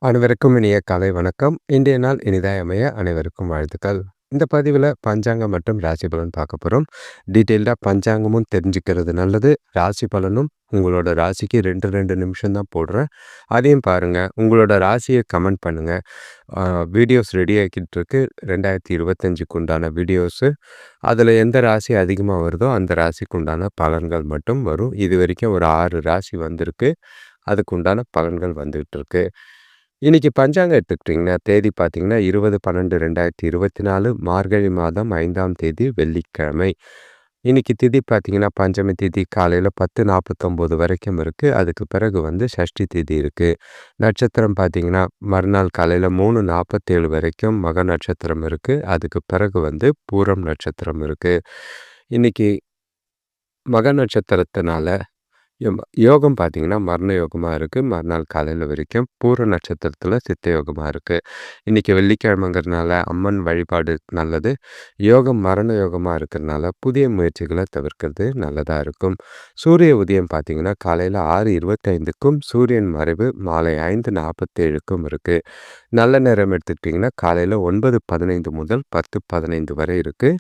அனைவருக்கும் இனிய காலை வணக்கம். இன்றைய நாள் இனிதாய் அமைய அனைவருக்கும் வாழ்த்துக்கள். இந்த பதிவுல பஞ்சாங்கம் மற்றும் ராசி பலன் பார்க்க போறோம். டீட்டெயில்டா பஞ்சாங்கமும் தெரிஞ்சுக்கிறது நல்லது. ராசி பலனும் உங்களோட ராசிக்கு 2 நிமிஷம் தான் போடுறேன். அதையும் பாருங்க. உங்களோட ராசிய கமெண்ட் பண்ணுங்க. அ வீடியோஸ் ரெடி ஆகிக்கிட்டு இருக்கு. 2025க்கு உண்டான வீடியோஸு. அதில எந்த ராசி அதிகமா வருதோ அந்த ராசிக்கு உண்டான பலன்கள் மட்டும் வரும். இதுவரைக்கும் ஒரு 6 ராசி வந்திருக்கு. அதுக்கு உண்டான பலன்கள் வந்துகிட்டு இருக்கு. இன்னைக்கு பஞ்சாங்கம் எடுத்துக்கிட்டிங்கன்னா, தேதி பார்த்தீங்கன்னா 20/12/2024 மார்கழி மாதம் 5ஆம் தேதி வெள்ளிக்கிழமை. இன்னைக்கு திதி பார்த்தீங்கன்னா, பஞ்சமி திதி காலையில 10:49 வரைக்கும் இருக்கு. அதுக்கு பிறகு வந்து சஷ்டி திதி இருக்கு. நட்சத்திரம் பார்த்தீங்கன்னா, மறுநாள் காலையில 3:47 வரைக்கும் மக நட்சத்திரம் இருக்கு. அதுக்கு பிறகு வந்து பூரம் நட்சத்திரம் இருக்கு. இன்னைக்கு மக நட்சத்திரத்தினால யோகம் பார்த்தீங்கன்னா, மரண யோகமா இருக்கு. மறுநாள் காலையில வரைக்கும் பூர நட்சத்திரத்தில சித்த யோகமா இருக்கு. இன்னைக்கு வெள்ளிக்கிழமைங்கிறதுனால அம்மன் வழிபாடு நல்லது. யோகம் மரண யோகமா இருக்கிறதுனால புதிய முயற்சிகள தவிர்க்கிறது நல்லதா இருக்கும். சூரிய உதயம் பார்த்தீங்கன்னா, காலையில 6:25க்கும் சூரியன் மறைவு மாலை 5:47க்கும் இருக்கு. நல்ல நேரம் எடுத்துக்கிட்டிங்கன்னா, காலையில 9:15 முதல் 10:15 வரை இருக்கு.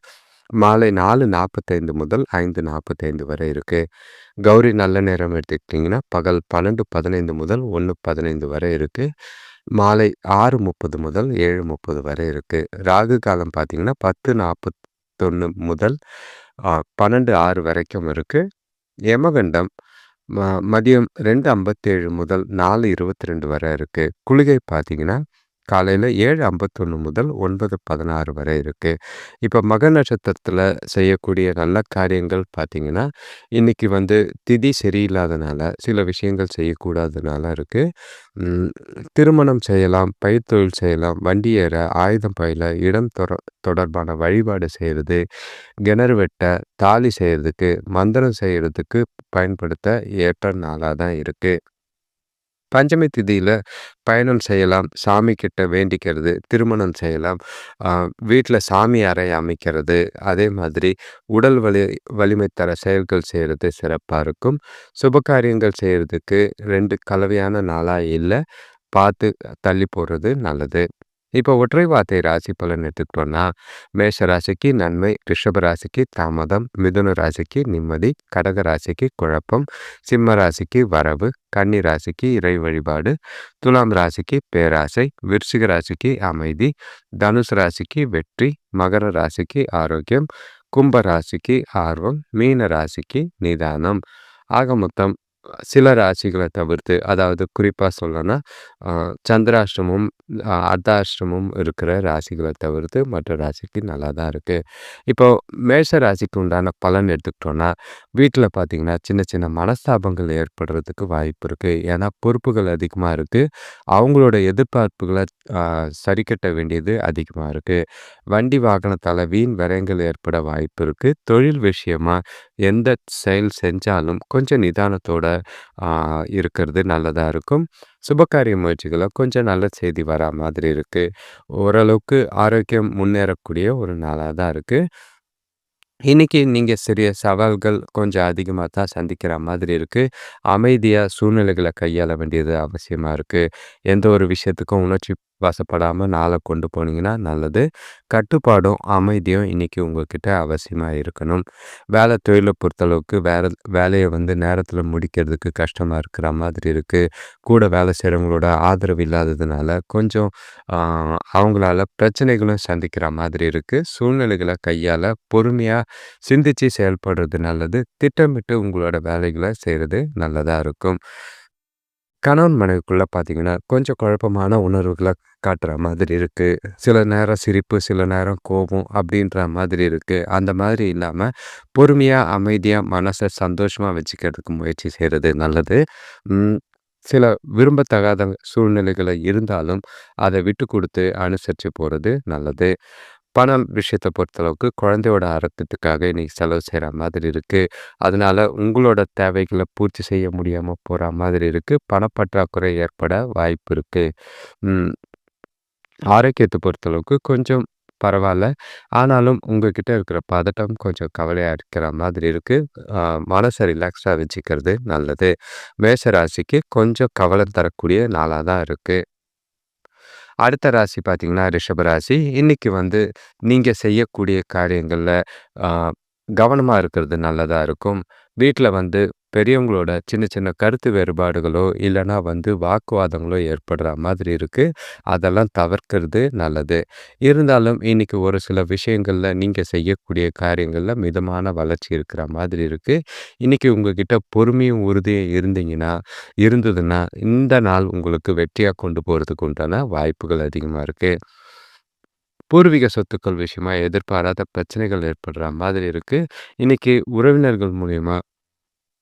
மாலை 4:45 முதல் 5:45 வரை இருக்கு. கௌரி நல்ல நேரம் எடுத்துக்கிட்டிங்கன்னா, பகல் 12:15 முதல் 1:15 வரை இருக்கு. மாலை 6:30 முதல் 7:30 வரை இருக்கு. ராகு காலம் பார்த்தீங்கன்னா, 10:41 முதல் 12:06 வரைக்கும் இருக்கு. யமகண்டம் மதியம் 2:57 முதல் 4:22 வரை இருக்கு. குளிகை பார்த்தீங்கன்னா, காலையில 7:51 முதல் 9:16 வரை இருக்கு. இப்போ மக நட்சத்திரத்தில செய்யக்கூடிய நல்ல காரியங்கள் பார்த்தீங்கன்னா, இன்னைக்கு வந்து திதி சரியில்லாதனால சில விஷயங்கள் செய்யக்கூடாதனால இருக்கு. திருமணம் செய்யலாம், பயிர்த்தொழில் செய்யலாம், வண்டி ஏற, ஆயுதம் பயில, இடம் தொடர்பான வழிபாடு செய்கிறது, கிணறு வெட்ட, தாலி செய்யறதுக்கு, மந்திரம் செய்யறதுக்கு பயன்படுத்த ஏற்ற நாளாக தான் இருக்கு. பஞ்சமி திதியில பயணம் செய்யலாம், சாமி கிட்ட வேண்டிக்கிறது, திருமணம் செய்யலாம், வீட்டில் சாமி அறை அமைக்கிறது, அதே மாதிரி உடல் வலிமை தர செயல்கள் செய்கிறது சிறப்பாக இருக்கும். சுபகாரியங்கள் செய்கிறதுக்கு 2 கலவையான நாளாக இல்லை, பார்த்து தள்ளி போடுறது நல்லது. இப்போ ஒற்றை வார்த்தை ராசி பலன் எடுத்துக்கிட்டோம்னா, மேஷ ராசிக்கு நன்மை, ரிஷப ராசிக்கு தாமதம், மிதுன ராசிக்கு நிம்மதி, கடக ராசிக்கு குழப்பம், சிம்ம ராசிக்கு வரவு, கன்னி ராசிக்கு இறை வழிபாடு, துலாம் ராசிக்கு பேராசை, விருச்சிக ராசிக்கு அமைதி, தனுசு ராசிக்கு வெற்றி, மகர ராசிக்கு ஆரோக்கியம், கும்ப ராசிக்கு ஆர்வம், மீன ராசிக்கு நிதானம். ஆக மொத்தம் சில ராசிகளை தவிர்த்து, அதாவது குறிப்பாக சொல்லணும்னா சந்திராஷ்டமம், அர்த்தாஷ்டமம் இருக்கிற ராசிகளை தவிர்த்து மற்ற ராசிக்கு நல்லா தான் இருக்குது. இப்போ மேஷ ராசிக்கு உண்டான பலன் எடுத்துக்கிட்டோன்னா, வீட்டில் பார்த்திங்கன்னா சின்ன சின்ன மனஸ்தாபங்கள் ஏற்படுறதுக்கு வாய்ப்பு இருக்குது. ஏன்னா பொறுப்புகள் அதிகமாக இருக்குது. அவங்களோட எதிர்பார்ப்புகளை சரி கட்ட வேண்டியது அதிகமாக இருக்குது. வண்டி வாகனத்தால் வீண் விரயங்கள் ஏற்பட வாய்ப்பு இருக்குது. தொழில் விஷயமாக எந்த செயல் செஞ்சாலும் கொஞ்சம் நிதானத்தோட இருக்கிறது நல்லதாக இருக்கும். சுபகாரிய முயற்சிகளை கொஞ்சம் நல்ல செய்தி வரா மாதிரி இருக்குது. ஓரளவுக்கு ஆரோக்கியம் முன்னேறக்கூடிய ஒரு நாளாக தான் இருக்குது. இன்னைக்கு நீங்கள் சிறிய சவால்கள் கொஞ்சம் அதிகமாக தான் சந்திக்கிற மாதிரி இருக்குது. அமைதியாக சூழ்நிலைகளை கையாள வேண்டியது அவசியமாக இருக்குது. எந்த ஒரு விஷயத்துக்கும் உணர்ச்சி வசப்படாமல் நாளை கொண்டு போனீங்கன்னா நல்லது. கட்டுப்பாடும் அமைதியும் இன்னைக்கு உங்ககிட்ட அவசியமாக இருக்கணும். வேலை தொழிலை பொறுத்தளவுக்கு வேலையை வந்து நேரத்தில் முடிக்கிறதுக்கு கஷ்டமாக இருக்கிற மாதிரி இருக்குது. கூட வேலை செய்கிறவங்களோட ஆதரவு இல்லாததுனால கொஞ்சம் அவங்களால பிரச்சனைகளும் சந்திக்கிற மாதிரி இருக்குது. சூழ்நிலைகளை கையாள பொறுமையாக சிந்திச்சு செயல்படுறது நல்லது. திட்டமிட்டு உங்களோட வேலைகளை செய்கிறது நல்லதாக இருக்கும். கணவன் மனைவிக்குள்ள பார்த்தீங்கன்னா, கொஞ்சம் குழப்பமான உணர்வுகள காட்டுற மாதிரி இருக்கு. சில நேரம் சிரிப்பு, சில நேரம் கோபம் அப்படின்ற மாதிரி இருக்கு. அந்த மாதிரி இல்லாம, பொறுமையா, அமைதியா மனச சந்தோஷமா வச்சுக்கிறதுக்கு முயற்சி செய்றது நல்லது. ம். சில விரும்பத்தகாத சூழ்நிலைகள இருந்தாலும், அத விட்டு குடுத்து அனுசரிச்சு போறது நல்லது. பணம் விஷயத்த பொறுத்தளவுக்கு குழந்தையோட அறத்துக்காக இன்னைக்கு செலவு செய்கிற மாதிரி இருக்குது. அதனால உங்களோட தேவைகளை பூர்த்தி செய்ய முடியாமல் போகிற மாதிரி இருக்குது. பணப்பற்றாக்குறை ஏற்பட வாய்ப்பு இருக்குது. ஆரோக்கியத்தை பொறுத்தளவுக்கு கொஞ்சம் பரவாயில்ல. ஆனாலும் உங்ககிட்ட இருக்கிற பதட்டம் கொஞ்சம் கவலையாக இருக்கிற மாதிரி இருக்குது. மனசை ரிலாக்ஸாக வச்சுக்கிறது நல்லது. மேஷ ராசிக்கு கொஞ்சம் கவலை தரக்கூடிய நாளாக தான் இருக்குது. அடுத்த ராசி பார்த்தீங்கன்னா, ரிஷப ராசி. இன்னைக்கு வந்து நீங்க செய்யக்கூடிய காரியங்கள்ல அ கவனமா இருக்கிறது நல்லதா இருக்கும். வீட்ல வந்து பெரியவங்களோட சின்ன சின்ன கருத்து வேறுபாடுகளோ, இல்லன்னா வந்து வாக்குவாதங்களோ ஏற்படுற மாதிரி இருக்கு. அதெல்லாம் தவிர்க்கிறது நல்லது. இருந்தாலும் இன்னைக்கு ஒரு சில விஷயங்கள்ல நீங்க செய்யக்கூடிய காரியங்கள்ல மிதமான வளர்ச்சி இருக்கிற மாதிரி இருக்கு. இன்னைக்கு உங்ககிட்ட பொறுமையும், உறுதியும் இருந்ததுன்னா, இந்த நாள் உங்களுக்கு வெற்றியா கொண்டு போறதுக்கு உண்டான வாய்ப்புகள் அதிகமா இருக்கு. பூர்வீக சொத்துக்கள் விஷயமா எதிர்பாராத பிரச்சனைகள் ஏற்படுற மாதிரி இருக்கு. இன்னைக்கு உறவினர்கள் மூலியமா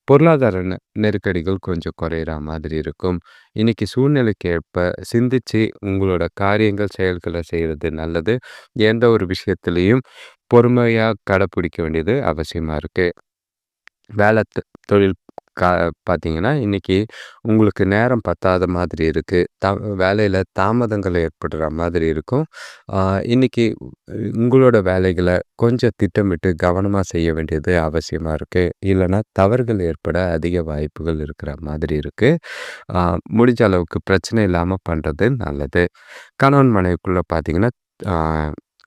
பொருளாதார நெருக்கடிகள் கொஞ்சம் குறையிற மாதிரி இருக்கும். இன்னைக்கு சூழ்நிலைக்கு ஏற்ப சிந்திச்சு உங்களோட காரியங்கள், செயல்கள செய்றது நல்லது. எந்த ஒரு விஷயத்திலயும் பொறுமையா கடைப்பிடிக்க வேண்டியது அவசியமா இருக்கு. வேலை தொழில் கா பார்த்தீங்கன்னா, இன்னைக்கு உங்களுக்கு நேரம் பத்தாத மாதிரி இருக்கு. வேலையில தாமதங்கள் ஏற்படுற மாதிரி இருக்கும். ஆ இன்னைக்கு உங்களோட வேலைகள கொஞ்சம் திட்டமிட்டு கவனமா செய்ய வேண்டியது அவசியமா இருக்கு. இல்லன்னா தவறுகள் ஏற்பட அதிக வாய்ப்புகள் இருக்கிற மாதிரி இருக்கு. ஆ முடிஞ்ச அளவுக்கு பிரச்சனை இல்லாம பண்றது நல்லது. கணவன் மனைவிக்குள்ள பார்த்தீங்கன்னா, ஆ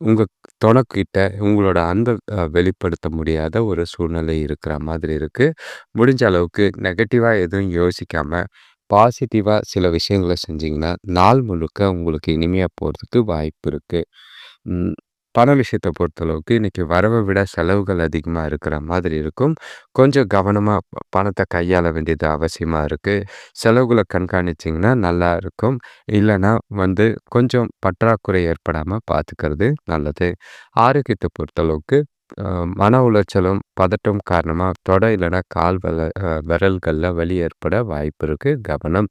உங்க தொணக்கிட்ட உங்களோட அன்ப வெளிப்படுத்த முடியாத ஒரு சூழ்நிலை இருக்கிற மாதிரி இருக்கு. முடிஞ்ச அளவுக்கு நெகட்டிவா எதுவும் யோசிக்காம, பாசிட்டிவா சில விஷயங்கள செஞ்சீங்கன்னா, நாள் முழுக்க உங்களுக்கு இனிமையா போறதுக்கு வாய்ப்பு இருக்கு. ம். பண விஷயத்த பொறுத்தளவுக்கு இன்னைக்கு வரவ விட செலவுகள் அதிகமா இருக்கிற மாதிரி இருக்கும். கொஞ்சம் கவனமா பணத்த கையாள வேண்டியது அவசியமா இருக்கு. செலவுகள கண்காணிச்சீங்கன்னா நல்லா இருக்கும். இல்லன்னா வந்து கொஞ்சம் பற்றாக்குறை ஏற்படாம பார்த்துக்கிறது நல்லது. ஆரோக்கியத்த பொறுத்தளவுக்கு அ மன உளைச்சலும், பதட்டம் காரணமா தொடை இல்லன்னா கால் விரல்கள்ல வலி ஏற்பட வாய்ப்பு இருக்கு. கவனம்.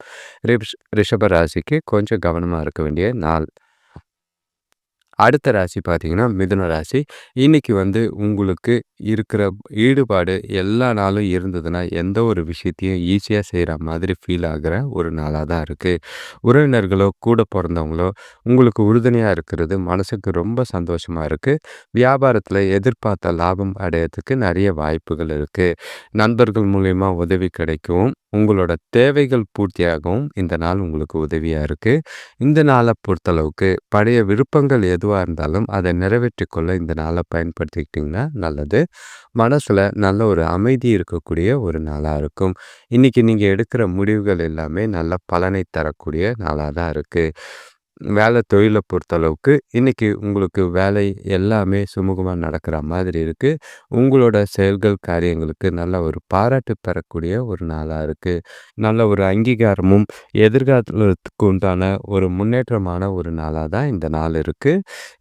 ரிஷப ராசிக்கு கொஞ்சம் கவனமா இருக்க வேண்டிய நாள். அடுத்த ராசி பார்த்தீங்கன்னா, மிதுன ராசி. இன்னைக்கு வந்து உங்களுக்கு இருக்கிற ஈடுபாடு எல்லா நாளும் இருந்ததுன்னா, எந்த ஒரு விஷயத்தையும் ஈஸியா செய்ற மாதிரி ஃபீல் ஆகுற ஒரு நாளா தான் இருக்கு. உறவினர்களோ, கூட பொறந்தவங்களோ உங்களுக்கு உறுதுணையா இருக்கிறது மனசுக்கு ரொம்ப சந்தோஷமா இருக்கு. வியாபாரத்தில எதிர்பார்த்த லாபம் அடையறதுக்கு நெறைய வாய்ப்புகள் இருக்கு. நண்பர்கள் மூலியமா உதவி கிடைக்கவும், உங்களோட தேவைகள் பூர்த்தியாகவும் இந்த நாள் உங்களுக்கு உதவியா இருக்கு. இந்த நாள பொறுத்தளவுக்கு பழைய விருப்பங்கள் எதுவா இருந்தாலும் அதை நிறைவேற்றிக் கொள்ள இந்த நாளை பயன்படுத்திக்கிட்டிங்கன்னா நல்லது. மனசுல நல்ல ஒரு அமைதி இருக்கக்கூடிய ஒரு நாளா இருக்கும். இன்னைக்கு நீங்க எடுக்கிற முடிவுகள் எல்லாமே நல்ல பலனை தரக்கூடிய நாளா தான் இருக்கு. வேலை தொழில பொறுத்தளவுக்கு இன்னைக்கு உங்களுக்கு வேலை எல்லாமே சுமூகமா நடக்கிற மாதிரி இருக்கு. உங்களோட செயல்கள், காரியங்களுக்கு நல்ல ஒரு பாராட்டு பெறக்கூடிய ஒரு நாளா இருக்கு. நல்ல ஒரு அங்கீகாரமும், எதிர்காலத்துக்கு உண்டான ஒரு முன்னேற்றமான ஒரு நாளா தான் இந்த நாள் இருக்கு.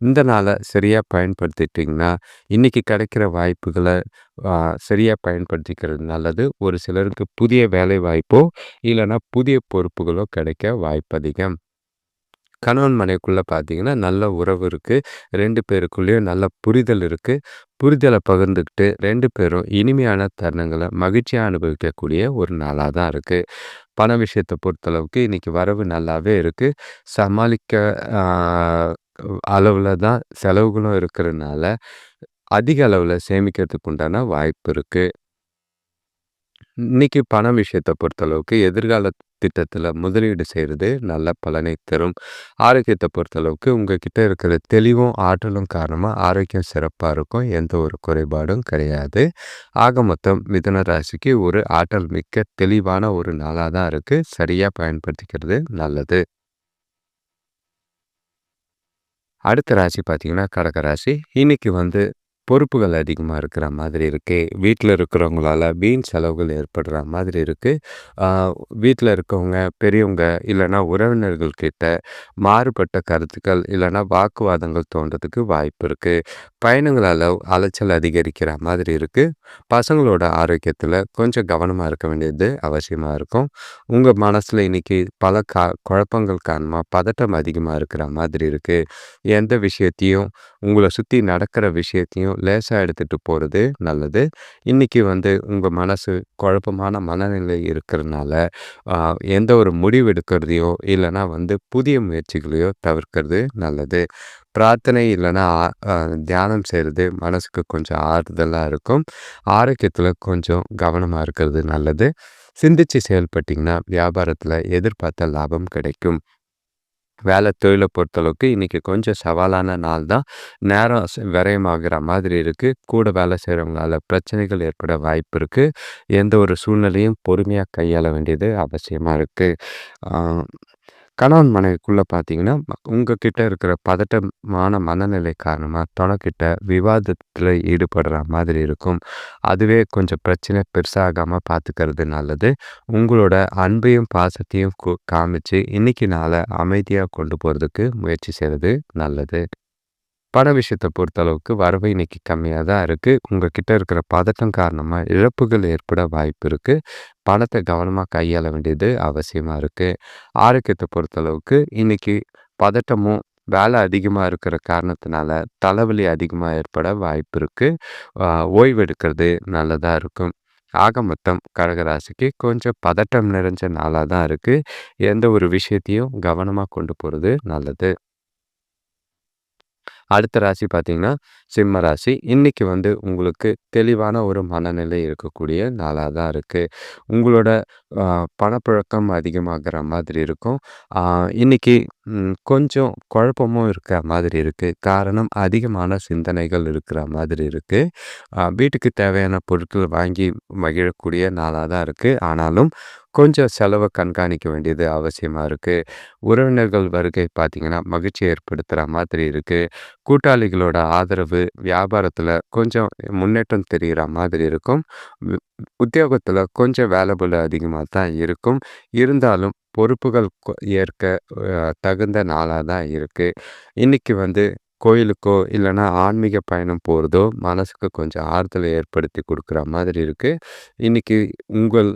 இந்த நாள சரியா பயன்படுத்திட்டீங்கன்னா, இன்னைக்கு கிடைக்கிற வாய்ப்புகள அ சரியா பயன்படுத்திக்கிறது நல்லது. ஒரு சிலருக்கு புதிய வேலை வாய்ப்போ, இல்லன்னா புதிய பொறுப்புகளோ கிடைக்க வாய்ப்பு அதிகம். கணவன் மனைவிக்குள்ள பார்த்தீங்கன்னா, நல்ல உறவு இருக்கு. 2 பேருக்குள்ளேயும் நல்ல புரிதல் இருக்கு. புரிதல பகிர்ந்துக்கிட்டு 2 பேரும் இனிமையான தருணங்கள மகிழ்ச்சியா அனுபவிக்கக்கூடிய ஒரு நாளா தான் இருக்கு. பண விஷயத்த பொறுத்தளவுக்கு இன்னைக்கு வரவு நல்லாவே இருக்கு. சமாளிக்க ஆ அளவுல தான் செலவுகளும் இருக்கிறனால, அதிக அளவுல சேமிக்கிறதுக்கு உண்டான வாய்ப்பு இருக்கு. இன்னைக்கு பண விஷயத்த பொறுத்தளவுக்கு எதிர்கால திட்டத்துல முதலீடு செய்றது நல்ல பலனை தரும். ஆரோக்கியத்த பொறுத்தளவுக்கு உங்ககிட்ட இருக்கிற தெளிவும், ஆற்றலும் காரணமா ஆரோக்கியம் சிறப்பா இருக்கும். எந்த ஒரு குறைபாடும் கிடையாது. ஆக மொத்தம் மிதுன ராசிக்கு ஒரு ஆற்றல் மிக்க தெளிவான ஒரு நாளா தான் இருக்கு. சரியா பயன்படுத்திக்கிறது நல்லது. அடுத்த ராசி பார்த்தீங்கன்னா, கடக ராசி. இன்னைக்கு வந்து பொறுப்புகள் அதிகமா இருக்கிற மாதிரி இருக்கு. வீட்ல இருக்கிறவங்களால வீண் செலவுகள் ஏற்படுற மாதிரி இருக்கு. ஆ வீட்ல இருக்கவங்க, பெரியவங்க இல்லன்னா உறவினர்கள் கிட்ட மாறுபட்ட கருத்துக்கள் இல்லன்னா வாக்குவாதங்கள் தோன்றதுக்கு வாய்ப்பு இருக்கு. பயணங்களால அலைச்சல் அதிகரிக்கிற மாதிரி இருக்கு. பசங்களோட ஆரோக்கியத்துல கொஞ்சம் கவனமா இருக்க வேண்டியது அவசியமா இருக்கும். உங்க மனசுல இன்னைக்கு பல குழப்பங்கள் காரணமா பதட்டம் அதிகமா இருக்கிற மாதிரி இருக்கு. எந்த விஷயத்தையும் உங்கள சுத்தி நடக்கிற விஷயத்தையும் லேசா எடுத்துட்டு போறது நல்லது. இன்னைக்கு வந்து உங்க மனசு குழப்பமான மனநிலை இருக்கிறனால, அ எந்த ஒரு முடிவு எடுக்கிறதையோ, இல்லன்னா வந்து புதிய முயற்சிகளையோ தவிர்க்கிறது நல்லது. பிரார்த்தனை இல்லன்னா தியானம் செய்றது மனசுக்கு கொஞ்சம் ஆறுதலா இருக்கும். ஆரோக்கியத்துல கொஞ்சம் கவனமா இருக்கிறது நல்லது. சிந்திச்சு செயல்பட்டீங்கன்னா, வியாபாரத்துல எதிர்பார்த்த லாபம் கிடைக்கும். வேலை தொழிலை பொறுத்தளவுக்கு இன்னைக்கு கொஞ்சம் சவாலான நாள் தான். நேரம் விரயமாகிற மாதிரி இருக்குது. கூட வேலை செய்கிறவங்களால பிரச்சனைகள் ஏற்பட வாய்ப்பு இருக்குது. எந்த ஒரு சூழ்நிலையும் பொறுமையாக கையாள வேண்டியது அவசியமாக இருக்குது. கணவன் மனைவிக்குள்ளே பார்த்தீங்கன்னா உங்ககிட்ட இருக்கிற பதட்டமான மனநிலை காரணமாக துணைக்கிட்ட விவாதத்தில் ஈடுபடுற மாதிரி இருக்கும். அதுவே கொஞ்சம் பிரச்சனை பெருசாகாமல் பார்த்துக்கிறது நல்லது. உங்களோட அன்பையும் பாசத்தையும் காமிச்சு இன்னைக்கு நாளை அமைதியாக கொண்டு போகிறதுக்கு முயற்சி செய்கிறது நல்லது. பண விஷயத்தை பொறுத்தளவுக்கு வரவு இன்னைக்கு கம்மியாக தான் இருக்குது. உங்ககிட்ட இருக்கிற பதட்டம் காரணமாக இழப்புகள் ஏற்பட வாய்ப்பு இருக்குது. பணத்தை கவனமாக கையாள வேண்டியது அவசியமாக இருக்குது. ஆரோக்கியத்தை பொறுத்தளவுக்கு இன்னைக்கு பதட்டமும் வேலை அதிகமாக இருக்கிற காரணத்தினால தலைவலி அதிகமாக ஏற்பட வாய்ப்பு இருக்குது. ஓய்வு எடுக்கிறது நல்லதாக இருக்கும். ஆக மொத்தம் கடகராசிக்கு கொஞ்சம் பதட்டம் நிறைஞ்ச நாளாக தான் இருக்குது. எந்த ஒரு விஷயத்தையும் கவனமாக கொண்டு போகிறது நல்லது. அடுத்த ராசி பார்த்தீங்கன்னா சிம்ம ராசி. இன்னைக்கு உங்களுக்கு தெளிவான ஒரு மனநிலை இருக்கக்கூடிய நாளாக தான் இருக்குது. உங்களோட பணப்புழக்கம் அதிகமாகிற மாதிரி இருக்கும். இன்னைக்கு கொஞ்சம் குழப்பமும் இருக்கிற மாதிரி இருக்குது. காரணம் அதிகமான சிந்தனைகள் இருக்கிற மாதிரி இருக்குது. வீட்டுக்கு தேவையான பொருட்கள் வாங்கி மகிழக்கூடிய நாளாக தான் இருக்குது. ஆனாலும் கொஞ்சம் செலவை கண்காணிக்க வேண்டியது அவசியமாக இருக்குது. உறவினர்கள் வருகை பார்த்திங்கன்னா மகிழ்ச்சி ஏற்படுத்துகிற மாதிரி இருக்குது. கூட்டாளிகளோட ஆதரவு வியாபாரத்தில் கொஞ்சம் முன்னேற்றம் தெரிகிற மாதிரி இருக்கும். உத்தியோகத்தில் கொஞ்சம் வேலைபளு அதிகமாக தான் இருக்கும். இருந்தாலும் பொறுப்புகள் ஏற்க தகுந்த நாளாக தான் இருக்குது. இன்றைக்கி கோயிலுக்கோ இல்லைன்னா ஆன்மீக பயணம் போகிறதோ மனசுக்கு கொஞ்சம் ஆறுதலை ஏற்படுத்தி கொடுக்குற மாதிரி இருக்குது. இன்றைக்கி உங்கள்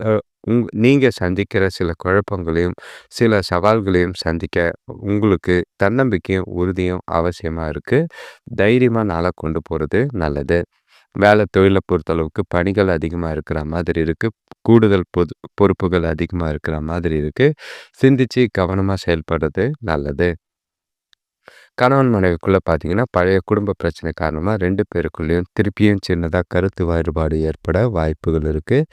நீங்கள் சந்திக்கிற சில குழப்பங்களையும் சில சவால்களையும் சந்திக்க உங்களுக்கு தன்னம்பிக்கையும் உறுதியும் அவசியமாக இருக்குது. தைரியமாக நாளை கொண்டு போகிறது நல்லது. வேலை தொழிலை பொறுத்தளவுக்கு பணிகள் அதிகமாக இருக்கிற மாதிரி இருக்குது. கூடுதல் பொறுப்புகள் அதிகமாக இருக்கிற மாதிரி இருக்குது. சிந்திச்சு கவனமாக செயல்படுறது நல்லது. கணவன் மனைவிக்குள்ளே பார்த்தீங்கன்னா பழைய குடும்ப பிரச்சனை காரணமாக 2 பேருக்குள்ளேயும் திருப்பியும் சின்னதாக கருத்து வேறுபாடு ஏற்பட வாய்ப்புகள் இருக்குது.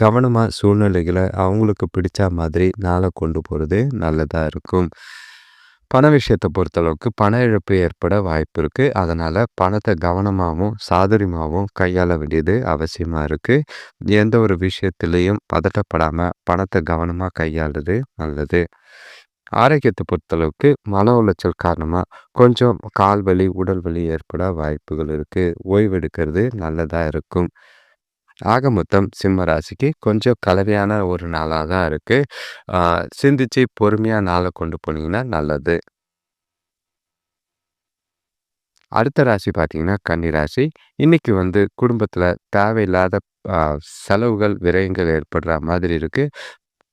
கவனமாக சூழ்நிலைகளை அவங்களுக்கு பிடிச்ச மாதிரி நாளை கொண்டு போகிறது நல்லதாக இருக்கும். பண விஷயத்தை பொறுத்தளவுக்கு பண இழப்பு ஏற்பட வாய்ப்பு இருக்குது. அதனால் பணத்தை கவனமாகவும் சாதுரியமாகவும் கையாள வேண்டியது அவசியமாக இருக்குது. எந்த ஒரு விஷயத்துலேயும் பதட்டப்படாமல் பணத்தை கவனமாக கையாளுறது நல்லது. ஆரோக்கியத்தை பொறுத்தளவுக்கு மன உளைச்சல் காரணமாக கொஞ்சம் கால் வலி உடல் வலி ஏற்பட வாய்ப்புகள் இருக்குது. ஓய்வெடுக்கிறது நல்லதாக இருக்கும். ஆக மொத்தம் சிம்ம ராசிக்கு கொஞ்சம் கலவையான ஒரு நாளாக தான் இருக்குது. சிந்திச்சு பொறுமையாக நாளை கொண்டு போனீங்கன்னா நல்லது. அடுத்த ராசி பார்த்தீங்கன்னா கன்னி ராசி. இன்னைக்கு குடும்பத்தில் தேவையில்லாத செலவுகள் விரயங்கள் ஏற்படுற மாதிரி இருக்குது.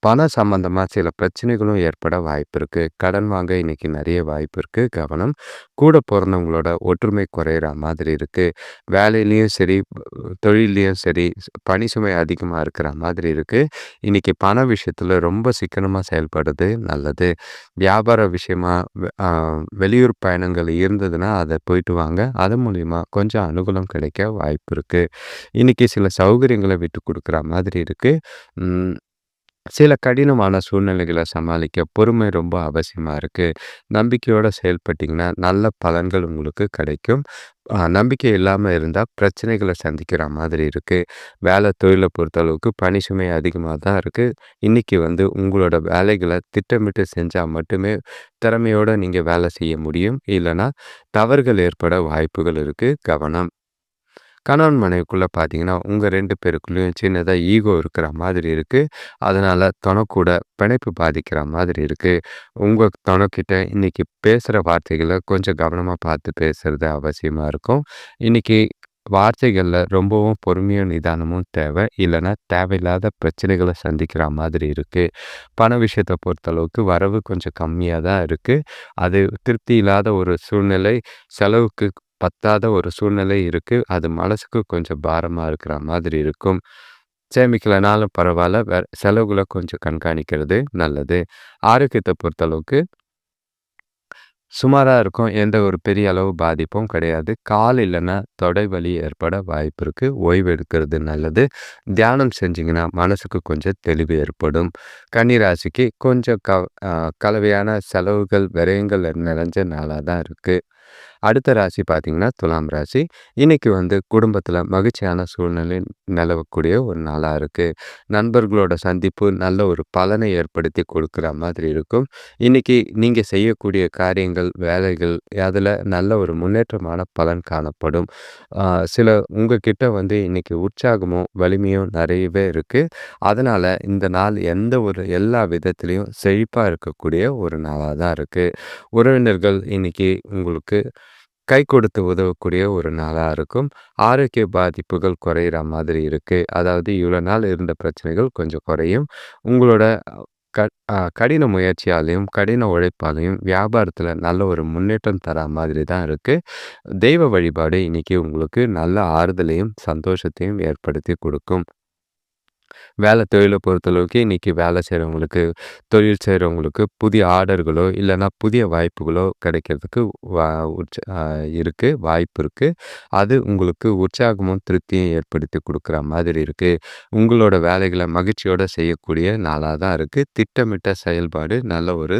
பண சம்பந்தமாக சில பிரச்சனைகளும் ஏற்பட வாய்ப்பு இருக்குது. கடன் வாங்க இன்னைக்கு நிறைய வாய்ப்பு இருக்குது. கவனம். கூட பிறந்தவங்களோட ஒற்றுமை குறையிற மாதிரி இருக்குது. வேலையிலையும் சரி தொழிலையும் சரி பணி சுமை அதிகமாக இருக்கிற மாதிரி இருக்குது. இன்றைக்கி பண விஷயத்தில் ரொம்ப சிக்கனமாக செயல்படுறது நல்லது. வியாபார விஷயமா வெளியூர் பயணங்கள் இருந்ததுன்னா அதை போயிட்டு வாங்க. அது மூலிமா கொஞ்சம் அனுகூலம் கிடைக்க வாய்ப்பு இருக்குது. இன்றைக்கி சில சௌகரியங்களை விட்டு கொடுக்குற மாதிரி இருக்குது. சில கடினமான சூழ்நிலைகளை சமாளிக்க பொறுமை ரொம்ப அவசியமாக இருக்குது. நம்பிக்கையோடு செயல்பட்டிங்கன்னா நல்ல பலன்கள் உங்களுக்கு கிடைக்கும். நம்பிக்கை இல்லாமல் இருந்தால் பிரச்சனைகளை சந்திக்கிற மாதிரி இருக்குது. வேலை தொழிலை பொறுத்தளவுக்கு பணி சுமை அதிகமாக தான் இருக்குது. இன்றைக்கி உங்களோட வேலைகளை திட்டமிட்டு செஞ்சால் மட்டுமே திறமையோடு நீங்கள் வேலை செய்ய முடியும். இல்லைன்னா தவறுகள் ஏற்பட வாய்ப்புகள் இருக்குது. கவனம். கணவன் மனைவிக்குள்ளே பார்த்தீங்கன்னா உங்கள் 2 பேருக்குள்ளேயும் சின்னதாக ஈகோ இருக்கிற மாதிரி இருக்குது. அதனால் தொணக்கூட பிணைப்பு பாதிக்கிற மாதிரி இருக்குது. உங்கள் தொணக்கிட்ட இன்றைக்கி பேசுகிற வார்த்தைகளை கொஞ்சம் கவனமாக பார்த்து பேசுகிறது அவசியமாக இருக்கும். இன்றைக்கி வார்த்தைகளில் ரொம்பவும் பொறுமையும் நிதானமும் தேவை. இல்லைன்னா தேவையில்லாத பிரச்சனைகளை சந்திக்கிற மாதிரி இருக்குது. பண விஷயத்தை பொறுத்தளவுக்கு வரவு கொஞ்சம் கம்மியாக தான் இருக்குது. அது திருப்தி இல்லாத ஒரு சூழ்நிலை, செலவுக்கு பத்தாத ஒரு சூழ்நிலை இருக்குது. அது மனசுக்கு கொஞ்சம் பாரமாக இருக்கிற மாதிரி இருக்கும். சேமிக்கலைனாலும் பரவாயில்ல, செலவுகளை கொஞ்சம் கண்காணிக்கிறது நல்லது. ஆரோக்கியத்தை பொறுத்தளவுக்கு சுமாரா இருக்கும். எந்த ஒரு பெரிய அளவு பாதிப்பும் கிடையாது. கால் இல்லன்னா தொடை வலி ஏற்பட வாய்ப்பு இருக்கு. ஓய்வு எடுக்கிறது நல்லது. தியானம் செஞ்சீங்கன்னா, மனசுக்கு கொஞ்சம் தெளிவு ஏற்படும். கன்னி ராசிக்கு கொஞ்சம் கலவையான செலவுகள், விரயங்கள் நிறைஞ்ச நாளா தான் இருக்கு. அடுத்த ராசி பார்த்தீங்கன்னா, துலாம் ராசி. இன்னைக்கு குடும்பத்தில மகிழ்ச்சியான சூழ்நிலை நிலவக்கூடிய ஒரு நாளா இருக்கு. நண்பர்களோட சந்திப்பு நல்ல ஒரு பலனை ஏற்படுத்தி கொடுக்குற மாதிரி இருக்கும். இன்னைக்கு நீங்க செய்யக்கூடிய காரியங்கள், வேலைகள் அதில நல்ல ஒரு முன்னேற்றமான பலன் காணப்படும். அ சில உங்ககிட்ட இன்னைக்கு உற்சாகமும், வலிமையும் நிறையவே இருக்கு. அதனால இந்த நாள் எல்லா விதத்திலயும் செழிப்பா இருக்கக்கூடிய ஒரு நாளா தான் இருக்கு. உறவினர்கள் இன்னைக்கு உங்களுக்கு கை கொடுத்து உதவக்கூடிய ஒரு நாளா இருக்கும். ஆரோக்கிய பாதிப்புகள் குறையிற மாதிரி இருக்கு. அதாவது இவ்வளோ நாள் இருந்த பிரச்சனைகள் கொஞ்சம் குறையும். உங்களோட க கடின முயற்சியாலயும், கடின உழைப்பாலயும் வியாபாரத்தில நல்ல ஒரு முன்னேற்றம் தரா மாதிரி தான் இருக்கு. தெய்வ வழிபாடு இன்னைக்கு உங்களுக்கு நல்ல ஆறுதலையும், சந்தோஷத்தையும் ஏற்படுத்தி கொடுக்கும். தொழில பொறுத்தளவுக்கு இன்னைக்கு வேலை செய்கிறவங்களுக்கு, தொழில் செய்கிறவங்களுக்கு புதிய ஆர்டர்களோ இல்லைன்னா புதிய வாய்ப்புகளோ கிடைக்கிறதுக்கு வா உற்ச இருக்கு, வாய்ப்பு இருக்கு. அது உங்களுக்கு உற்சாகமும் திருப்தியும் ஏற்படுத்தி கொடுக்குற மாதிரி இருக்கு. உங்களோட வேலைகளை மகிழ்ச்சியோட செய்யக்கூடிய நாளாக தான் இருக்கு. திட்டமிட்ட செயல்பாடு நல்ல ஒரு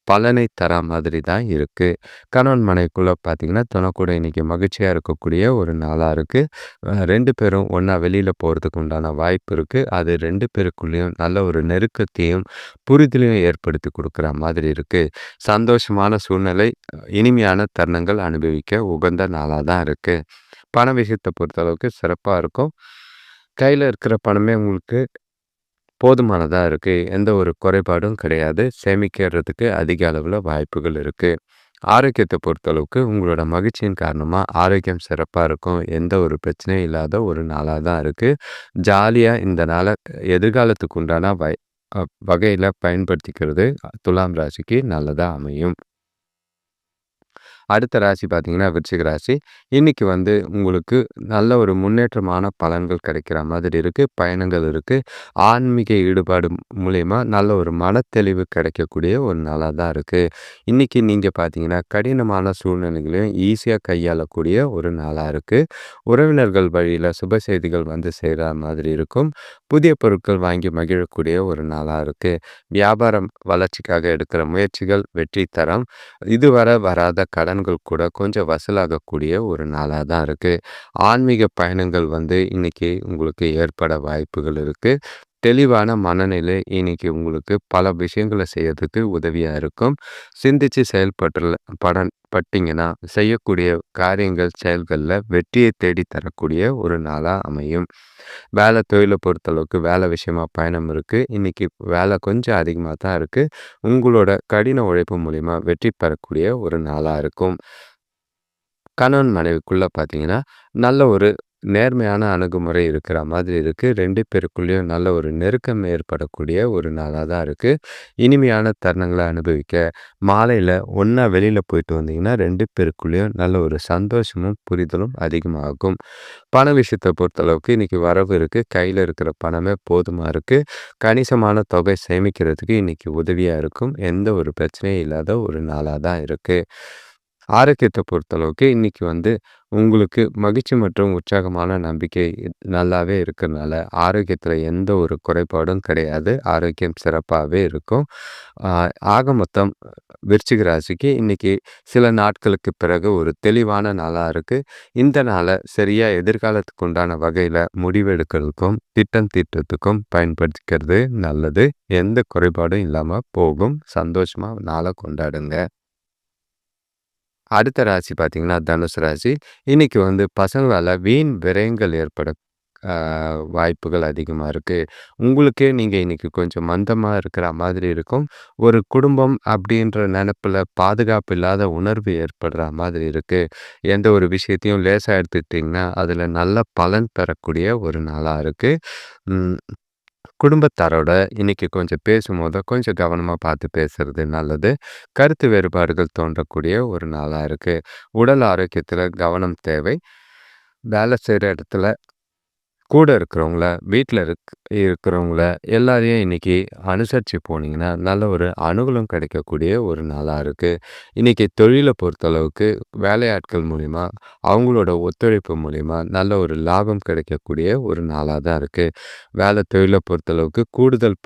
பலனை தரா மாதிரி தான் இருக்கு. கணவன் மனைவிக்குள்ள பார்த்தீங்கன்னா, துணைக்கூட இன்னைக்கு மகிழ்ச்சியா இருக்கக்கூடிய ஒரு நாளா இருக்கு. 2 பேரும் ஒண்ணா வெளியில போறதுக்கு உண்டான வாய்ப்பு இருக்கு. அது 2 பேருக்குள்ளேயும் நல்ல ஒரு நெருக்கத்தையும், புரிதலையும் ஏற்படுத்தி குடுக்குற மாதிரி இருக்கு. சந்தோஷமான சூழ்நிலை, இனிமையான தருணங்கள் அனுபவிக்க உகந்த நாளா தான் இருக்கு. பண விஷயத்த பொறுத்தளவுக்கு சிறப்பா இருக்கும். கையில இருக்கிற பணமே உங்களுக்கு போதுமானதா இருக்கு. எந்த ஒரு குறைபாடும் கிடையாது. சேமிக்கிறதுக்கு அதிக அளவுல வாய்ப்புகள் இருக்கு. ஆரோக்கியத்த பொறுத்தளவுக்கு உங்களோட மகிழ்ச்சியின் காரணமா ஆரோக்கியம் சிறப்பா இருக்கும். எந்த ஒரு பிரச்சனையும் இல்லாத ஒரு நாளா தான் இருக்கு. ஜாலியா இந்த நாள எதிர்காலத்துக்கு உண்டான வகையில பயன்படுத்திக்கிறது துலாம் ராசிக்கு நல்லதா அமையும். அடுத்த ராசி பார்த்தீங்கன்னா, விருச்சிக ராசி. இன்னைக்கு உங்களுக்கு நல்ல ஒரு முன்னேற்றமான பலன்கள் கிடைக்கிற மாதிரி இருக்கு. பயணங்கள் இருக்கு. ஆன்மீக ஈடுபாடு மூலியமா நல்ல ஒரு மனத்தெளிவு கிடைக்கக்கூடிய ஒரு நாளா தான் இருக்கு. இன்னைக்கு நீங்க பார்த்தீங்கன்னா, கடினமான சூழ்நிலைகளையும் ஈஸியா கையாளக்கூடிய ஒரு நாளா இருக்கு. உறவினர்கள் வழியில சுப செய்திகள் சேர்ற மாதிரி இருக்கும். புதிய பொருட்கள் வாங்கி மகிழக்கூடிய ஒரு நாளா இருக்கு. வியாபாரம் வளர்ச்சிக்காக எடுக்கிற முயற்சிகள் வெற்றி தரும். இதுவரை வராத கடன்கள் கூட கொஞ்சம் வசூலாகக்கூடிய ஒரு நாளா தான் இருக்கு. ஆன்மீக பயணங்கள் இன்னைக்கு உங்களுக்கு ஏற்பட வாய்ப்புகள் இருக்கு. தெளிவான மனநிலை இன்னைக்கு உங்களுக்கு பல விஷயங்களை செய்யறதுக்கு உதவியா இருக்கும். சிந்திச்சு பட்டீங்கன்னா செய்யக்கூடிய காரியங்கள், செயல்கள்ல வெற்றியை தேடி தரக்கூடிய ஒரு நாளா அமையும். தொழிலை பொறுத்தளவுக்கு வேலை விஷயமா பயணம் இருக்கு. இன்னைக்கு வேலை கொஞ்சம் அதிகமா தான் இருக்கு. உங்களோட கடின உழைப்பு மூலியமா வெற்றி பெறக்கூடிய ஒரு நாளா இருக்கும். கணவன் மனைவிக்குள்ள பார்த்தீங்கன்னா, நல்ல ஒரு நேர்மையான அணுகுமுறை இருக்கிற மாதிரி இருக்கு. 2 பேருக்குள்ளேயும் நல்ல ஒரு நெருக்கம் ஏற்படக்கூடிய ஒரு நாளா தான் இருக்கு. இனிமையான தருணங்கள அனுபவிக்க மாலையில ஒண்ணா வெளியில போயிட்டு வந்தீங்கன்னா, 2 பேருக்குள்ளேயும் நல்ல ஒரு சந்தோஷமும், புரிதலும் அதிகமாகும். பண விஷயத்த பொறுத்தளவுக்கு இன்னைக்கு வரவு இருக்கு. கையில இருக்கிற பணமே போதுமா இருக்கு. கணிசமான தொகை சேமிக்கிறதுக்கு இன்னைக்கு உதவியா இருக்கும். எந்த ஒரு பிரச்சனையும் இல்லாத ஒரு நாளா தான் இருக்கு. ஆரோக்கியத்த பொறுத்தளவுக்கு இன்னைக்கு உங்களுக்கு மகிழ்ச்சி மற்றும் உற்சாகமான நம்பிக்கை நல்லாவே இருக்கறனால, ஆரோக்கியத்துல எந்த ஒரு குறைபாடும் கிடையாது. ஆரோக்கியம் சிறப்பாவே இருக்கும். ஆ ஆக மொத்தம் விருச்சிக ராசிக்கு இன்னைக்கு சில நாட்களுக்கு பிறகு ஒரு தெளிவான நாளா இருக்கு. இந்த நாள சரியா எதிர்காலத்துக்கு உண்டான வகையில முடிவெடுக்கிறதுக்கும், திட்டம் தீட்டுறதுக்கும் பயன்படுத்திக்கிறது நல்லது. எந்த குறைபாடும் இல்லாம போகும். சந்தோஷமா நாள கொண்டாடுங்க. அடுத்த ராசி பார்த்தீங்கன்னா, தனுசு ராசி. இன்னைக்கு பசங்களால வீண் விரயங்கள் ஏற்பட அ வாய்ப்புகள் அதிகமா இருக்கு. உங்களுக்கே நீங்க இன்னைக்கு கொஞ்சம் மந்தமா இருக்கிற மாதிரி இருக்கும். ஒரு குடும்பம் அப்படின்ற நெனப்புல பாதுகாப்பு இல்லாத உணர்வு ஏற்படுற மாதிரி இருக்கு. எந்த ஒரு விஷயத்தையும் லேசா எடுத்துக்கிட்டீங்கன்னா, அதுல நல்ல பலன் பெறக்கூடிய ஒரு நாளா இருக்கு. ம். குடும்பத்தாரோட இன்னைக்கு கொஞ்சம் பேசும்போது கொஞ்சம் கவனமா பார்த்து பேசுறது நல்லது. கருத்து வேறுபாடுகள் தோன்றக்கூடிய ஒரு நாளா இருக்கு. உடல் ஆரோக்கியத்துல கவனம் தேவை. வேலை செய்ற இடத்துல கூட இருக்கிறவங்கள, வீட்ல இருக்கிறவங்கள எல்லாரையும் இன்னைக்கு அனுசரிச்சு போனீங்கன்னா, நல்ல ஒரு அனுகூலம் கிடைக்கக்கூடிய ஒரு நாளா இருக்கு. இன்னைக்கு தொழில பொறுத்தளவுக்கு வேலையாட்கள் மூலியமா, அவங்களோட ஒத்துழைப்பு மூலியமா நல்ல ஒரு லாபம் கிடைக்கக்கூடிய ஒரு நாளா தான் இருக்கு. தொழில பொறுத்தளவுக்கு கூடுதல்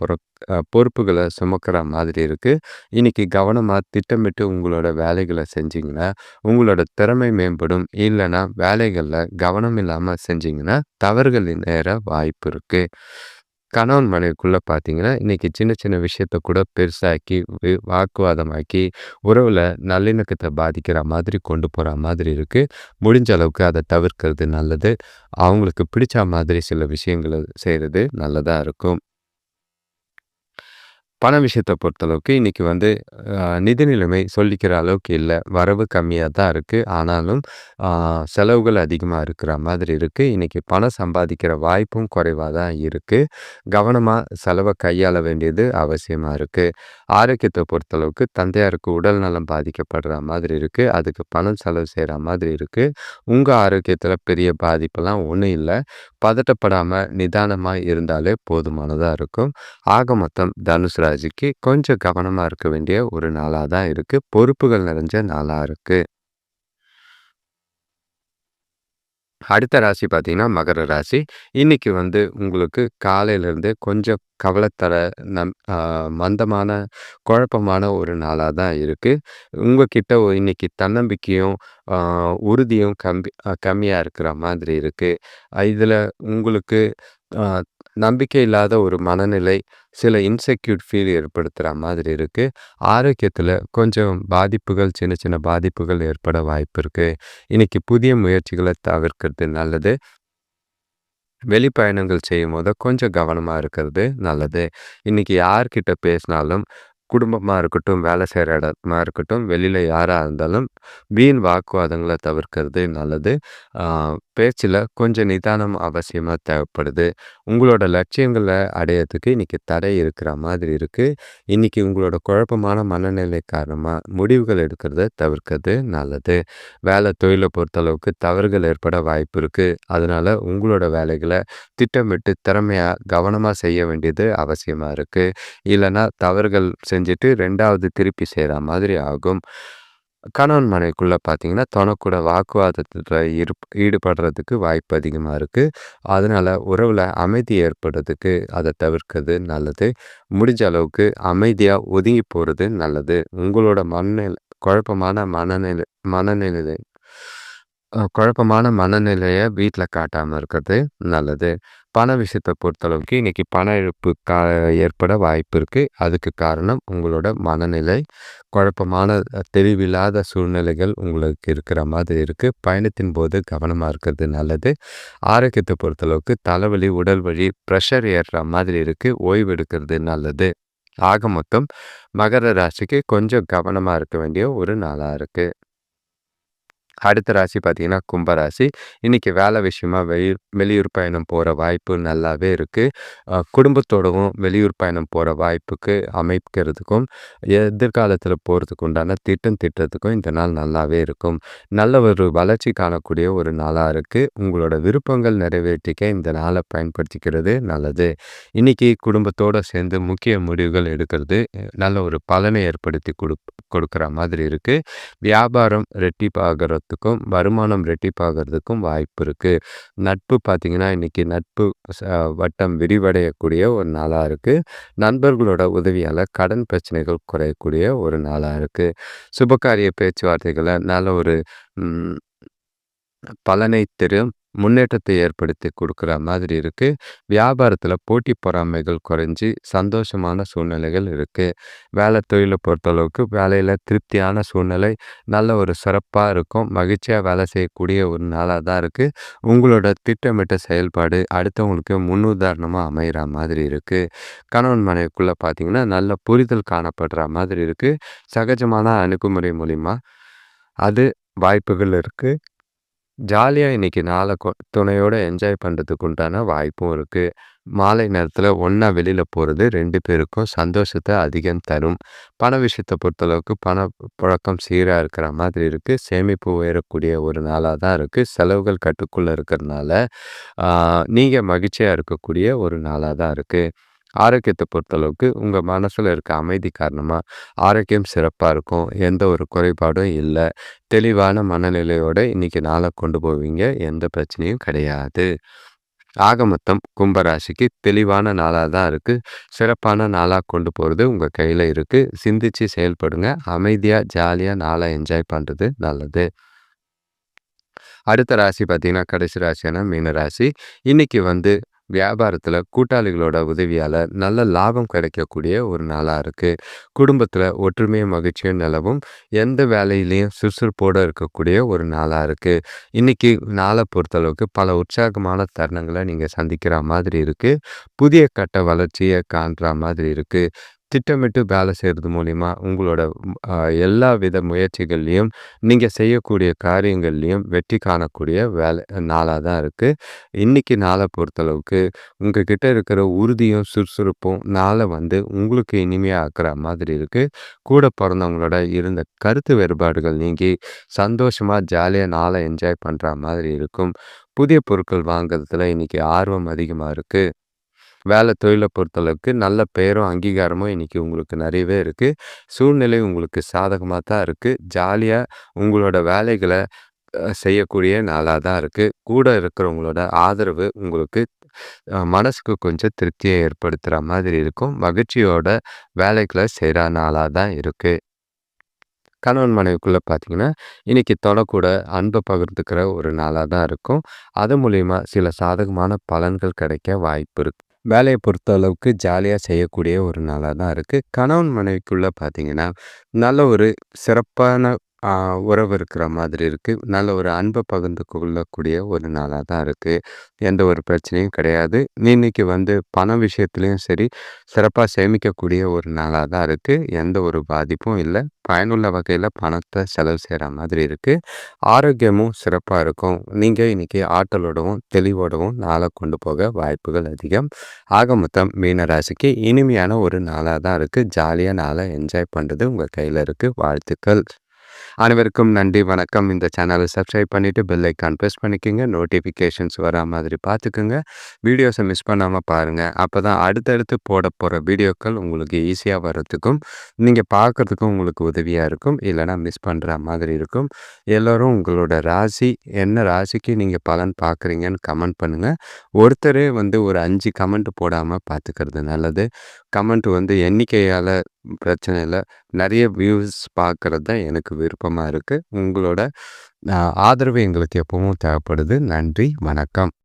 பொறுப்புகள சுமக்கிற மாதிரி இருக்கு. இன்னைக்கு கவனமா திட்டமிட்டு உங்களோட வேலைகள செஞ்சீங்கன்னா, உங்களோட திறமை மேம்படும். இல்லன்னா வேலைகள்ல கவனம் இல்லாம செஞ்சீங்கன்னா, தவறுகள் நேர வாய்ப்பு இருக்கு. கணவன் மனைவிக்குள்ள பார்த்தீங்கன்னா, இன்னைக்கு சின்ன சின்ன விஷயத்த கூட பெருசாக்கி, வாக்குவாதமாக்கி, உறவுல நல்லிணக்கத்த பாதிக்கிற மாதிரி கொண்டு போற மாதிரி இருக்கு. முடிஞ்ச அளவுக்கு அத தவிர்க்கிறது நல்லது. அவங்களுக்கு பிடிச்ச மாதிரி சில விஷயங்கள செய்றது நல்லதா இருக்கும். பண விஷயத்த பொறுத்தளவுக்கு இன்னைக்கு வந்து நிதி நிலைமை சொல்லிக்கிற அளவுக்கு இல்ல. வரவு கம்மியா தான் இருக்கு. ஆனாலும் அ செலவுகள் அதிகமா இருக்கிற மாதிரி இருக்கு. இன்னைக்கு பணம் சம்பாதிக்கிற வாய்ப்பும் குறைவா தான் இருக்கு. கவனமா செலவ கையாள வேண்டியது அவசியமா இருக்கு. ஆரோக்கியத்த பொறுத்தளவுக்கு தந்தையாருக்கு உடல் நலம் பாதிக்கப்படுற மாதிரி இருக்கு. அதுக்கு பணம் செலவு செய்ற மாதிரி இருக்கு. உங்க ஆரோக்கியத்துல பெரிய பாதிப்புலாம் ஒண்ணும் இல்ல. பதட்டப்படாம நிதானமா இருந்தாலே போதுமானதா இருக்கும். ஆக மொத்தம் தனுசு ராசிக்கு கொஞ்சம் கவனமா இருக்க வேண்டிய ஒரு நாளா தான் இருக்கு. பொறுப்புகள் நிறைஞ்ச நாளா இருக்கு. அடுத்த ராசி பார்த்தீங்கன்னா, மகர ராசி. இன்னைக்கு வந்து உங்களுக்கு காலையிலேருந்தே கொஞ்சம் கவலைத்தர நம் மந்தமான, குழப்பமான ஒரு நாளா தான் இருக்கு. உங்ககிட்ட இன்னைக்கு தன்னம்பிக்கையும், அ உறுதியும் கம்மியா இருக்கிற மாதிரி இருக்கு. இதில உங்களுக்கு அ நம்பிக்கை இல்லாத ஒரு மனநிலை, சில இன்செக்யூர் ஃபீல் ஏற்படுத்துற மாதிரி இருக்கு. ஆரோக்கியத்தில கொஞ்சம் பாதிப்புகள், சின்ன சின்ன பாதிப்புகள் ஏற்பட வாய்ப்பு இருக்கு. இன்னைக்கு புதிய முயற்சிகள தவிர்க்கிறது நல்லது. வெளிப்பயணங்கள் செய்யும்போது கொஞ்சம் கவனமா இருக்கிறது நல்லது. இன்னைக்கு யார்கிட்ட பேசினாலும், குடும்பமா இருக்கட்டும், வேலை செய்ற இடமா இருக்கட்டும், வெளியில யாரா இருந்தாலும் வீண் வாக்குவாதங்கள தவிர்க்கிறது நல்லது. ஆ பேச்சுல கொஞ்சம் நிதானம் அவசியமா தேவைப்படுது. உங்களோட லட்சியங்கள அடையறதுக்கு இன்னைக்கு தடை இருக்கிற மாதிரி இருக்கு. இன்னைக்கு உங்களோட குழப்பமான மனநிலை காரணமா முடிவுகள் எடுக்கிறத தவிர்க்கிறது நல்லது. தொழில பொறுத்தளவுக்கு தவறுகள் ஏற்பட வாய்ப்பு இருக்கு. அதனால உங்களோட வேலைகள திட்டமிட்டு திறமையா, கவனமா செய்ய வேண்டியது அவசியமா இருக்கு. இல்லன்னா தவறுகள் செஞ்சுட்டு 2வது திருப்பி செய்ற மாதிரி ஆகும். கணவன் மனைவிக்குள்ள பார்த்தீங்கன்னா, தொணக்கூட வாக்குவாதத்துல ஈடுபடுறதுக்கு வாய்ப்பு அதிகமா இருக்கு. அதனால உறவுல அமைதி ஏற்படுறதுக்கு அத தவிர்க்கிறது நல்லது. முடிஞ்ச அளவுக்கு அமைதியா ஒதுங்கி போறது நல்லது. உங்களோட குழப்பமான மனநிலை குழப்பமான மனநிலைய வீட்ல காட்டாம இருக்கிறது நல்லது. பண விஷயத்த பொறுத்தளவுக்கு இன்னைக்கு பண இழப்பு ஏற்பட வாய்ப்பு இருக்கு. அதுக்கு காரணம் உங்களோட மனநிலை. குழப்பமான தெளிவில்லாத சூழ்நிலைகள் உங்களுக்கு இருக்கிற மாதிரி இருக்கு. பயணத்தின் போது கவனமா இருக்கிறது நல்லது. ஆரோக்கியத்த பொறுத்தளவுக்கு தலைவலி, உடல் வலி, பிரஷர் ஏறுற மாதிரி இருக்கு. ஓய்வு எடுக்கிறது நல்லது. ஆக மொத்தம் மகர ராசிக்கு கொஞ்சம் கவனமா இருக்க வேண்டிய ஒரு நாளா இருக்கு. அடுத்த ராசி பார்த்தீங்கன்னா, கும்பராசி. இன்னைக்கு வேலை விஷயமா வெளியூர் பயணம் போற வாய்ப்பு நல்லாவே இருக்கு. குடும்பத்தோடவும் வெளியூர் பயணம் போற வாய்ப்புக்கு அமைக்கிறதுக்கும், எதிர்காலத்தில போறதுக்கு உண்டான திட்டம் தீட்டுறதுக்கும் இந்த நாள் நல்லாவே இருக்கும். நல்ல ஒரு வளர்ச்சி காணக்கூடிய ஒரு நாளா இருக்கு. உங்களோட விருப்பங்கள் நிறைவேற்றிக்க இந்த நாள பயன்படுத்திக்கிறது நல்லது. இன்னைக்கு குடும்பத்தோட சேர்ந்து முக்கிய முடிவுகள் எடுக்கிறது, நல்ல ஒரு பலனை ஏற்படுத்தி கொடுக்குற மாதிரி இருக்கு. வியாபாரம் ரெட்டிப்பாகறதுக்கும், வருமானம் ரெட்டிப்பாகறதுக்கும் வாய்ப்பு இருக்கு. நட்பு பார்த்தீங்கன்னா, இன்னைக்கு நட்பு ச வட்டம் விரிவடையக்கூடிய ஒரு நாளா இருக்கு. நண்பர்களோட உதவியால கடன் பிரச்சனைகள் குறையக்கூடிய ஒரு நாளா இருக்கு. சுபகாரிய பேச்சுவார்த்தைகள நல்ல ஒரு ம் பலனை தரும் முன்னேற்றத்தை ஏற்படுத்தி குடுக்குற மாதிரி இருக்கு. வியாபாரத்தில போட்டி பொறாமைகள் குறைஞ்சு சந்தோஷமான சூழ்நிலைகள் இருக்கு. தொழில பொறுத்தளவுக்கு வேலையில திருப்தியான சூழ்நிலை, நல்ல ஒரு சிறப்பா இருக்கும். மகிழ்ச்சியா வேலை செய்யக்கூடிய ஒரு நாளா தான் இருக்கு. உங்களோட திட்டமிட்ட செயல்பாடு அடுத்தவங்களுக்கு முன்னுதாரணமா அமையிற மாதிரி இருக்கு. கணவன் மனைவிக்குள்ள பார்த்தீங்கன்னா, நல்ல புரிதல் காணப்படுற மாதிரி இருக்கு. சகஜமான அணுகுமுறை மூலியமா அது வாய்ப்புகள் இருக்கு. ஜாலியா இன்னைக்கு நாள துணையோட என்ஜாய் பண்றதுக்கு உண்டான வாய்ப்பும் இருக்கு. மாலை நேரத்தில ஒண்ணா வெளியில போறது 2 பேருக்கும் சந்தோஷத்த அதிகம் தரும். பண விஷயத்த பொறுத்தளவுக்கு புழக்கம் சீரா இருக்கிற மாதிரி இருக்கு. சேமிப்பு உயரக்கூடிய ஒரு நாளா தான் இருக்கு. செலவுகள் கட்டுக்குள்ள இருக்கிறனால, ஆ நீங்க மகிழ்ச்சியா இருக்கக்கூடிய ஒரு நாளா தான் இருக்கு. ஆரோக்கியத்த பொறுத்தளவுக்கு உங்க மனசுல இருக்க அமைதி காரணமா ஆரோக்கியம் சிறப்பா இருக்கும். எந்த ஒரு குறைபாடும் இல்ல. தெளிவான மனநிலையோட இன்னைக்கு நாள கொண்டு போவீங்க. எந்த பிரச்சனையும் கிடையாது. ஆக மொத்தம் கும்பராசிக்கு தெளிவான நாளா தான் இருக்கு. சிறப்பான நாளா கொண்டு போறது உங்க கையில இருக்கு. சிந்திச்சு செயல்படுங்க. அமைதியா, ஜாலியா நாள என்ஜாய் பண்றது நல்லது. அடுத்த ராசி பார்த்தீங்கன்னா, கடைசி ராசியான மீன ராசி. இன்னைக்கு வியாபாரத்தில கூட்டாளிகளோட உதவியால நல்ல லாபம் கிடைக்கக்கூடிய ஒரு நாளா இருக்கு. குடும்பத்தில ஒற்றுமையும் மகிழ்ச்சியும் நிலவும். எந்த வேலையிலயும் சுறுசுறுப்போட இருக்கக்கூடிய ஒரு நாளா இருக்கு. இன்னைக்கு நாள பொறுத்தளவுக்கு பல உற்சாகமான தருணங்கள நீங்க சந்திக்கிற மாதிரி இருக்கு. புதிய கட்ட வளர்ச்சிய காண்ற மாதிரி இருக்கு. திட்டமிட்டு வேலை செய்றது மூலியமா உங்களோட எல்லா வித முயற்சிகள்லயும் நீங்க செய்யக்கூடிய காரியங்கள்லயும் வெற்றி காணக்கூடிய நாளா தான் இருக்கு. இன்னைக்கு நாள பொறுத்தளவுக்கு உங்ககிட்ட இருக்கிற உறுதியும், சுறுசுறுப்பும் நாள உங்களுக்கு இனிமையா ஆக்குற மாதிரி இருக்கு. கூட பொறந்தவங்களோட இருந்த கருத்து வேறுபாடுகள் நீங்கி, சந்தோஷமா, ஜாலியா நாள என்ஜாய் பண்ற மாதிரி இருக்கும். புதிய பொருட்கள் வாங்குறதுல இன்னைக்கு ஆர்வம் அதிகமா இருக்கு. தொழில பொறுத்தளவுக்கு நல்ல பெயரும், அங்கீகாரமும் இன்னைக்கு உங்களுக்கு நிறையவே இருக்கு. சூழ்நிலை உங்களுக்கு சாதகமா தான் இருக்கு. ஜாலியா உங்களோட வேலைகள செய்யக்கூடிய நாளா தான் இருக்கு. கூட இருக்கிறவங்களோட ஆதரவு உங்களுக்கு மனசுக்கு கொஞ்சம் திருப்திய ஏற்படுத்துற மாதிரி இருக்கும். மகிழ்ச்சியோட வேலைகள செய்ற நாளா தான் இருக்கு. கணவன் மனைவிக்குள்ள பார்த்தீங்கன்னா, இன்னைக்கு தொடக்கூட அன்ப பகிர்ந்துக்கிற ஒரு நாளா தான் இருக்கும். அது மூலியமா சில சாதகமான பலன்கள் கிடைக்க வாய்ப்பு இருக்கு. வேலைய பொறுத்த அளவுக்கு ஜாலியா செய்யக்கூடிய ஒரு நாளா தான் இருக்கு. கணவன் மனைவிக்குள்ள பார்த்தீங்கன்னா, நல்ல ஒரு சிறப்பான ஆ உறவு இருக்கிற மாதிரி இருக்கு. நல்ல ஒரு அன்ப பகிர்ந்து கொள்ளக்கூடிய ஒரு நாளா தான் இருக்கு. எந்த ஒரு பிரச்சனையும் கிடையாது. இன்னைக்கு பண விஷயத்திலயும் சரி, சிறப்பா சேமிக்கக்கூடிய ஒரு நாளா தான் இருக்கு. எந்த ஒரு பாதிப்பும் இல்ல. பயனுள்ள வகையில பணத்த செலவு செய்ற மாதிரி இருக்கு. ஆரோக்கியமும் சிறப்பா இருக்கும். நீங்க இன்னைக்கு ஆற்றலோடவும், தெளிவோடவும் நாள கொண்டு போக வாய்ப்புகள் அதிகம். ஆக மொத்தம் மீன ராசிக்கு இனிமையான ஒரு நாளா தான் இருக்கு. ஜாலியா நாள என்ஜாய் பண்றது உங்க கையில இருக்கு. வாழ்த்துக்கள். அனைவருக்கும் நன்றி, வணக்கம். இந்த சேனலை சப்ஸ்கிரைப் பண்ணிட்டு பெல் ஐக்கான் ப்ரெஸ் பண்ணிக்கோங்க. நோட்டிஃபிகேஷன்ஸ் வரா மாதிரி பார்த்துக்குங்க. வீடியோஸை மிஸ் பண்ணாமல் பாருங்கள். அப்போ தான் அடுத்தடுத்து போட போகிற வீடியோக்கள் உங்களுக்கு ஈஸியாக வர்றதுக்கும் நீங்கள் பார்க்குறதுக்கும் உங்களுக்கு உதவியாக இருக்கும். இல்லைனா மிஸ் பண்ணுற மாதிரி இருக்கும். எல்லோரும் உங்களோட ராசி என்ன ராசிக்கு நீங்கள் பலன் பார்க்குறீங்கன்னு கமெண்ட் பண்ணுங்கள். ஒருத்தரே ஒரு 5 கமெண்ட் போடாமல் பார்த்துக்கிறது நல்லது. கமெண்ட் எண்ணிக்கையால் பிரச்சனை இல்லை. நிறைய வியூஸ் பார்க்குறது தான் எனக்கு விருப்பமாக இருக்குது. உங்களோட ஆதரவு எங்களுக்கு எப்பவும் தேவைப்படுது. நன்றி, வணக்கம்.